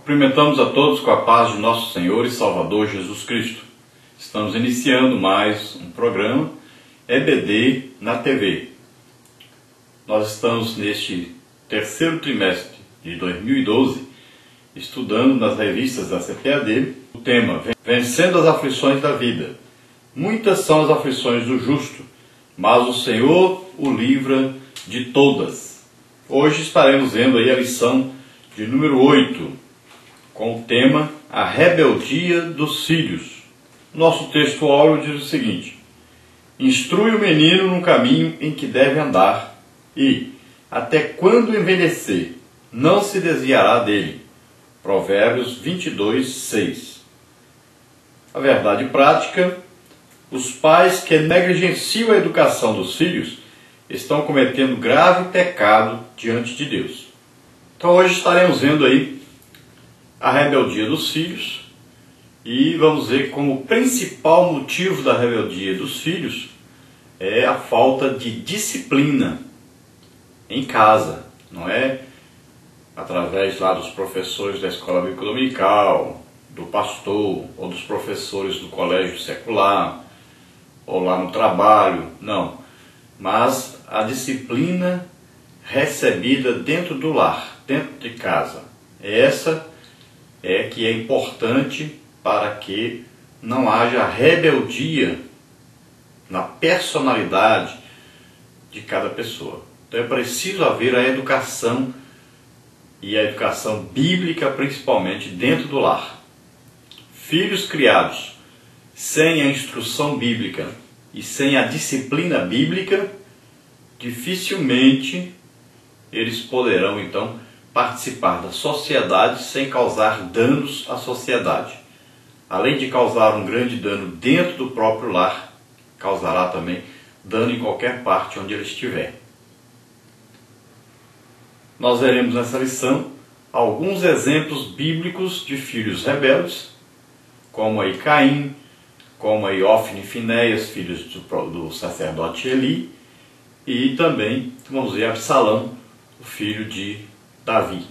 Cumprimentamos a todos com a paz de nosso Senhor e Salvador Jesus Cristo. Estamos iniciando mais um programa EBD na TV. Nós estamos neste terceiro trimestre de 2012 estudando nas revistas da CPAD o tema Vencendo as aflições da vida. Muitas são as aflições do justo, mas o Senhor o livra de todas. Hoje estaremos vendo aí a lição de número 8, com o tema A Rebeldia dos Filhos. Nosso texto áureo diz o seguinte: instrui o menino no caminho em que deve andar, e, até quando envelhecer, não se desviará dele. Provérbios 22, 6. A verdade prática: os pais que negligenciam a educação dos filhos estão cometendo grave pecado diante de Deus. Então hoje estaremos vendo aí a rebeldia dos filhos e vamos ver como o principal motivo da rebeldia dos filhos é a falta de disciplina em casa, não é? Através lá dos professores da escola bíblica dominical, do pastor ou dos professores do colégio secular ou lá no trabalho, não. Mas a disciplina recebida dentro do lar, dentro de casa. Essa é que é importante para que não haja rebeldia na personalidade de cada pessoa. Então é preciso haver a educação, e a educação bíblica principalmente dentro do lar. Filhos criados sem a instrução bíblica e sem a disciplina bíblica, dificilmente eles poderão então participar da sociedade sem causar danos à sociedade. Além de causar um grande dano dentro do próprio lar, causará também dano em qualquer parte onde ele estiver. Nós veremos nessa lição alguns exemplos bíblicos de filhos rebeldes, como aí Caim, como aí Ofni e Finéias, filhos do sacerdote Eli, e também vamos ver Absalão, o filho de Davi.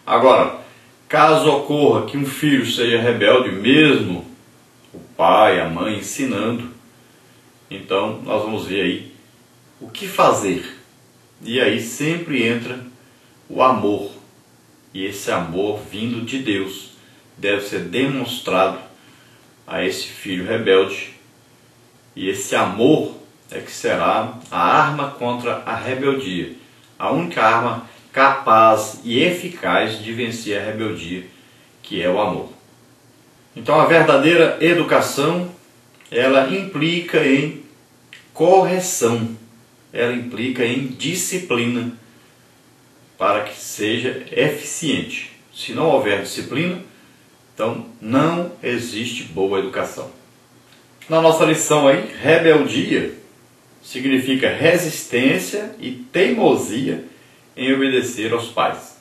Agora, caso ocorra que um filho seja rebelde, mesmo o pai, a mãe ensinando, então nós vamos ver aí o que fazer. E aí sempre entra o amor. E esse amor vindo de Deus deve ser demonstrado a esse filho rebelde. E esse amor é que será a arma contra a rebeldia. A única arma capaz e eficaz de vencer a rebeldia, que é o amor. Então a verdadeira educação, ela implica em correção, ela implica em disciplina para que seja eficiente. Se não houver disciplina, então não existe boa educação. Na nossa lição aí, rebeldia significa resistência e teimosia em obedecer aos pais.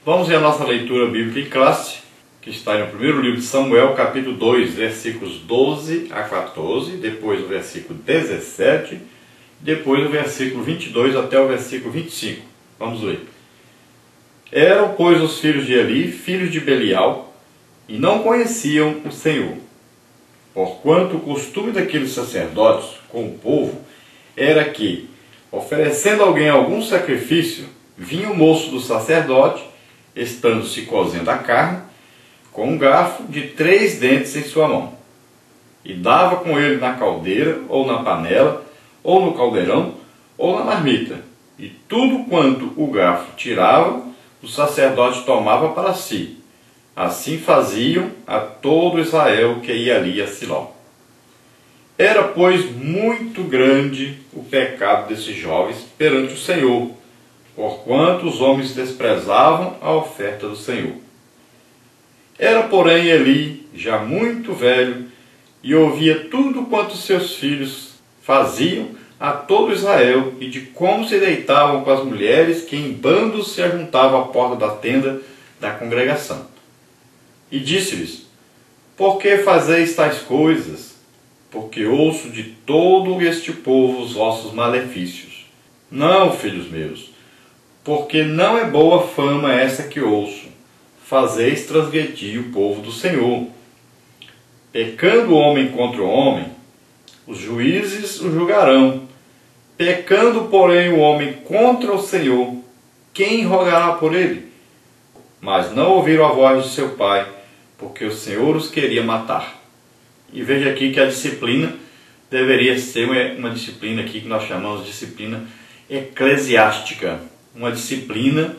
Vamos ver a nossa leitura bíblica em classe, que está no primeiro livro de Samuel, capítulo 2, versículos 12 a 14, depois o versículo 17, depois o versículo 22 até o versículo 25. Vamos ler. Eram, pois, os filhos de Eli, filhos de Belial, e não conheciam o Senhor. Porquanto o costume daqueles sacerdotes com o povo era que, oferecendo alguém algum sacrifício, vinha o moço do sacerdote, estando se cozendo a carne, com um garfo de 3 dentes em sua mão, e dava com ele na caldeira, ou na panela, ou no caldeirão, ou na marmita, e tudo quanto o garfo tirava, o sacerdote tomava para si. Assim faziam a todo Israel que ia ali a Siló. Era, pois, muito grande o pecado desses jovens perante o Senhor, porquanto os homens desprezavam a oferta do Senhor. Era, porém, Eli já muito velho, e ouvia tudo quanto seus filhos faziam a todo Israel, e de como se deitavam com as mulheres que em bandos se ajuntavam à porta da tenda da congregação. E disse-lhes: por que fazeis tais coisas? Porque ouço de todo este povo os vossos malefícios. Não, filhos meus, porque não é boa fama essa que ouço. fazeis transgredir o povo do Senhor. Pecando o homem contra o homem, os juízes o julgarão. Pecando, porém, o homem contra o Senhor, quem rogará por ele? Mas não ouviram a voz de seu pai, porque o Senhor os queria matar. E veja aqui que a disciplina deveria ser uma disciplina aqui que nós chamamos de disciplina eclesiástica. Uma disciplina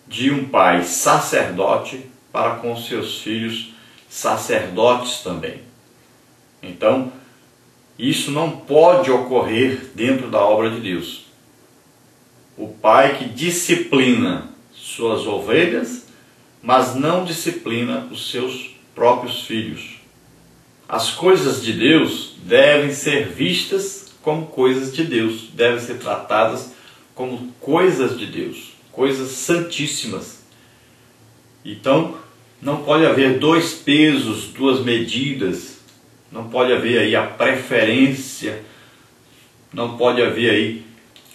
de um pai sacerdote para com seus filhos sacerdotes também. Então, isso não pode ocorrer dentro da obra de Deus. O pai que disciplina suas ovelhas, mas não disciplina os seus próprios filhos. As coisas de Deus devem ser vistas como coisas de Deus, devem ser tratadas como coisas de Deus, coisas santíssimas. Então, não pode haver dois pesos, duas medidas, não pode haver aí a preferência, não pode haver aí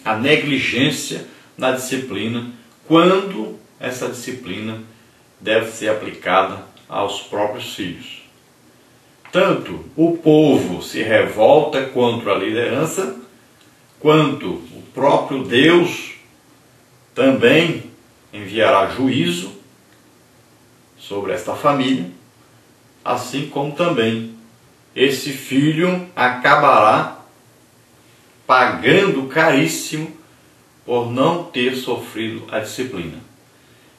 a negligência na disciplina, quando essa disciplina deve ser aplicada aos próprios filhos. Tanto o povo se revolta contra a liderança, quanto o próprio Deus também enviará juízo sobre esta família, assim como também esse filho acabará pagando caríssimo por não ter sofrido a disciplina.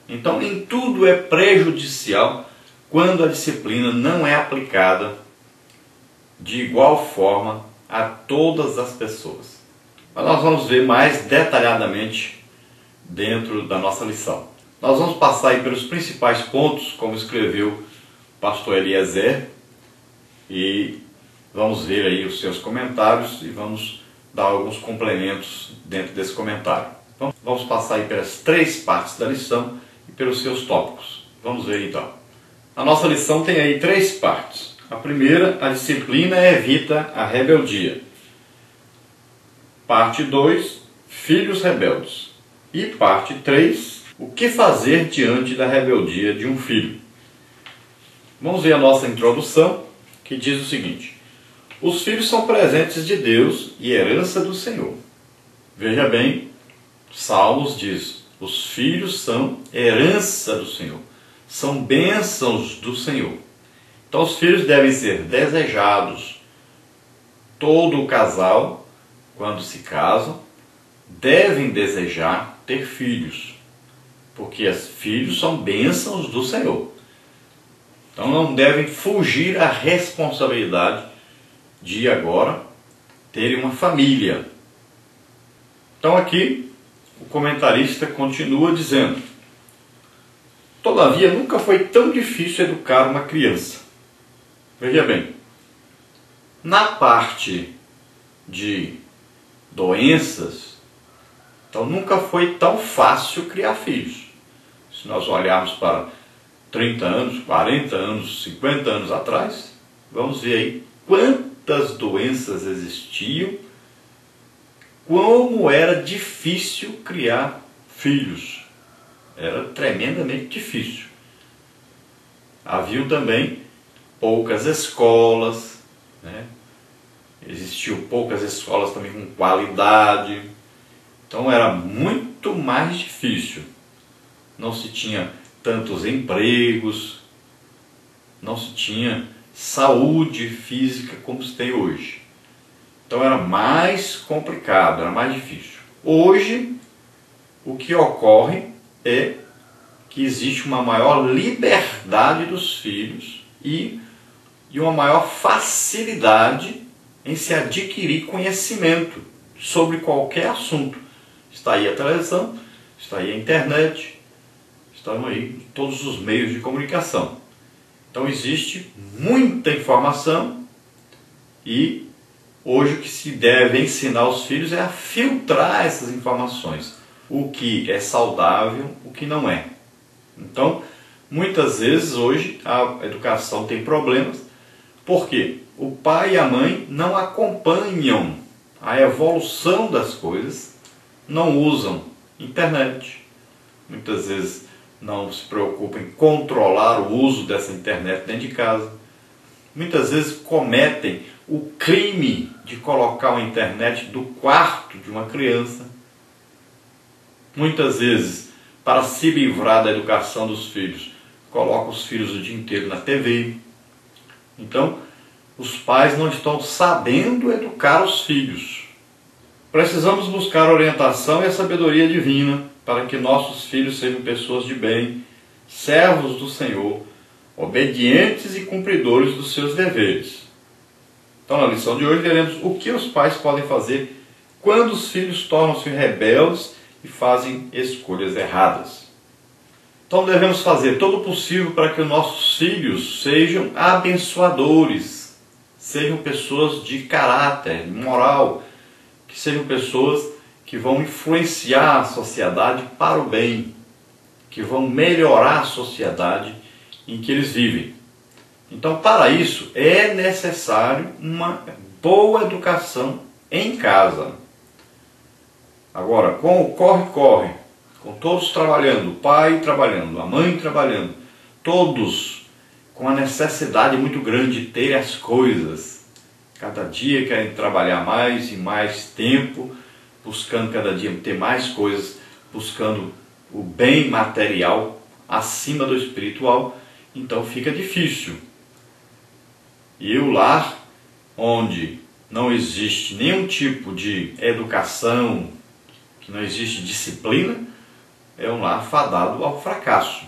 Então, em tudo é prejudicial quando a disciplina não é aplicada de igual forma a todas as pessoas. Mas nós vamos ver mais detalhadamente dentro da nossa lição. Nós vamos passar aí pelos principais pontos, como escreveu o pastor Eliezer, e vamos ver aí os seus comentários e vamos dar alguns complementos dentro desse comentário. Então, vamos passar aí pelas três partes da lição e pelos seus tópicos. Vamos ver então. A nossa lição tem aí três partes. A primeira, a disciplina evita a rebeldia. Parte 2, filhos rebeldes. E parte 3, o que fazer diante da rebeldia de um filho. Vamos ver a nossa introdução, que diz o seguinte: os filhos são presentes de Deus e herança do Senhor. Veja bem, Salmos diz: os filhos são herança do Senhor, são bênçãos do Senhor. Então os filhos devem ser desejados. Todo o casal, quando se casam, devem desejar ter filhos, porque os filhos são bênçãos do Senhor. Então não devem fugir à responsabilidade de agora terem uma família. Então aqui o comentarista continua dizendo: todavia nunca foi tão difícil educar uma criança. Veja bem, na parte de doenças, então nunca foi tão fácil criar filhos. Se nós olharmos para 30 anos, 40 anos, 50 anos atrás, vamos ver aí quantas doenças existiam, como era difícil criar filhos. Era tremendamente difícil. Haviam também poucas escolas, né? Existiam poucas escolas também com qualidade. Então era muito mais difícil. Não se tinha tantos empregos, não se tinha saúde física como se tem hoje. Então era mais complicado, era mais difícil. Hoje, o que ocorre é que existe uma maior liberdade dos filhos e uma maior facilidade em se adquirir conhecimento sobre qualquer assunto. Está aí a televisão, está aí a internet, estão aí todos os meios de comunicação. Então existe muita informação e hoje o que se deve ensinar aos filhos é a filtrar essas informações. O que é saudável, o que não é. Então, muitas vezes hoje a educação tem problemas. Por quê? O pai e a mãe não acompanham a evolução das coisas, não usam internet. Muitas vezes não se preocupam em controlar o uso dessa internet dentro de casa. Muitas vezes cometem o crime de colocar a internet do quarto de uma criança. Muitas vezes, para se livrar da educação dos filhos, colocam os filhos o dia inteiro na TV. Então, os pais não estão sabendo educar os filhos. Precisamos buscar a orientação e a sabedoria divina para que nossos filhos sejam pessoas de bem, servos do Senhor, obedientes e cumpridores dos seus deveres. Então, na lição de hoje, veremos o que os pais podem fazer quando os filhos tornam-se rebeldes e fazem escolhas erradas. Então, devemos fazer todo o possível para que os nossos filhos sejam abençoadores, sejam pessoas de caráter, moral, que sejam pessoas que vão influenciar a sociedade para o bem, que vão melhorar a sociedade em que eles vivem. Então, para isso, é necessário uma boa educação em casa. Agora, com o corre-corre, com todos trabalhando, o pai trabalhando, a mãe trabalhando, todos com a necessidade muito grande de ter as coisas, cada dia querem trabalhar mais e mais tempo, buscando cada dia ter mais coisas, buscando o bem material acima do espiritual, então fica difícil. E o lar onde não existe nenhum tipo de educação, que não existe disciplina, é um lar fadado ao fracasso.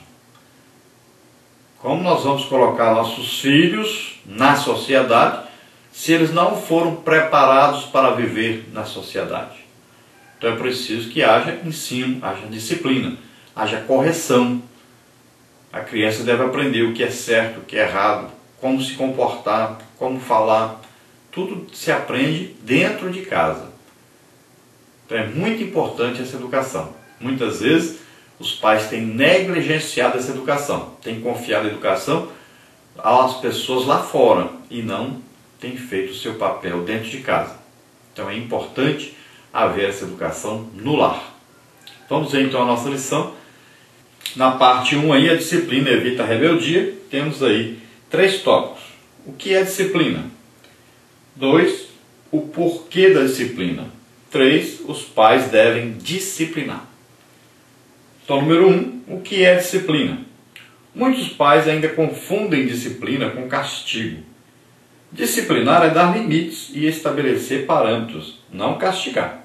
Como nós vamos colocar nossos filhos na sociedade se eles não foram preparados para viver na sociedade? Então é preciso que haja ensino, haja disciplina, haja correção. A criança deve aprender o que é certo, o que é errado, como se comportar, como falar. Tudo se aprende dentro de casa. Então é muito importante essa educação. Muitas vezes os pais têm negligenciado essa educação, têm confiado a educação às pessoas lá fora e não têm feito o seu papel dentro de casa. Então é importante haver essa educação no lar. Vamos ver então a nossa lição. Na parte 1 aí, a disciplina evita a rebeldia, temos aí 3 tópicos. O que é disciplina? 2, o porquê da disciplina. 3, os pais devem disciplinar. Então, número 1, o que é disciplina? Muitos pais ainda confundem disciplina com castigo. Disciplinar é dar limites e estabelecer parâmetros, não castigar.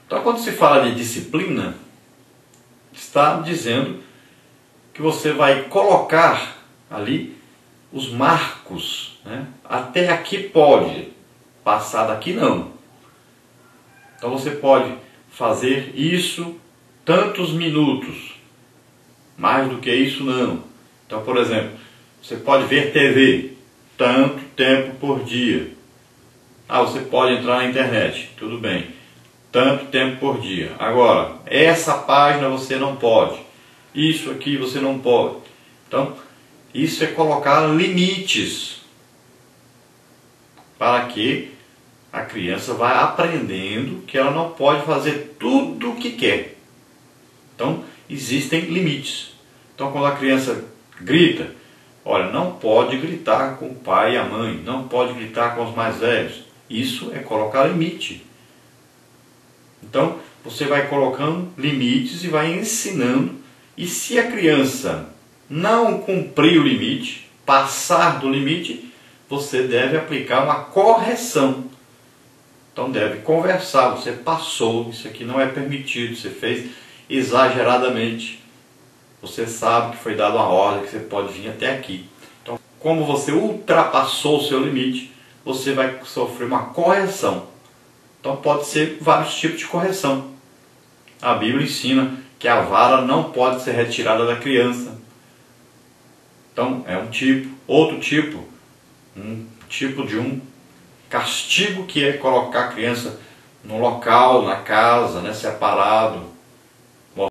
Então, quando se fala de disciplina, está dizendo que você vai colocar ali os marcos, né? Até aqui pode, passar daqui não. Então você pode fazer isso tantos minutos, mais do que isso não. Então, por exemplo, você pode ver TV tanto tempo por dia. Você pode entrar na internet, tudo bem, tanto tempo por dia. Agora, essa página você não pode, isso aqui você não pode. Então, isso é colocar limites para que a criança vá aprendendo que ela não pode fazer tudo o que quer. Então, existem limites. Então, quando a criança grita, olha, não pode gritar com o pai e a mãe, não pode gritar com os mais velhos. Isso é colocar limite. Então, você vai colocando limites e vai ensinando. E se a criança não cumprir o limite, passar do limite, você deve aplicar uma correção. Então deve conversar, você passou, isso aqui não é permitido, você fez exageradamente. Você sabe que foi dada uma ordem, que você pode vir até aqui. Então, como você ultrapassou o seu limite, você vai sofrer uma correção. Então pode ser vários tipos de correção. A Bíblia ensina que a vara não pode ser retirada da criança. Então é um tipo. Outro tipo, um tipo de um castigo, que é colocar a criança no local, na casa, né, separado,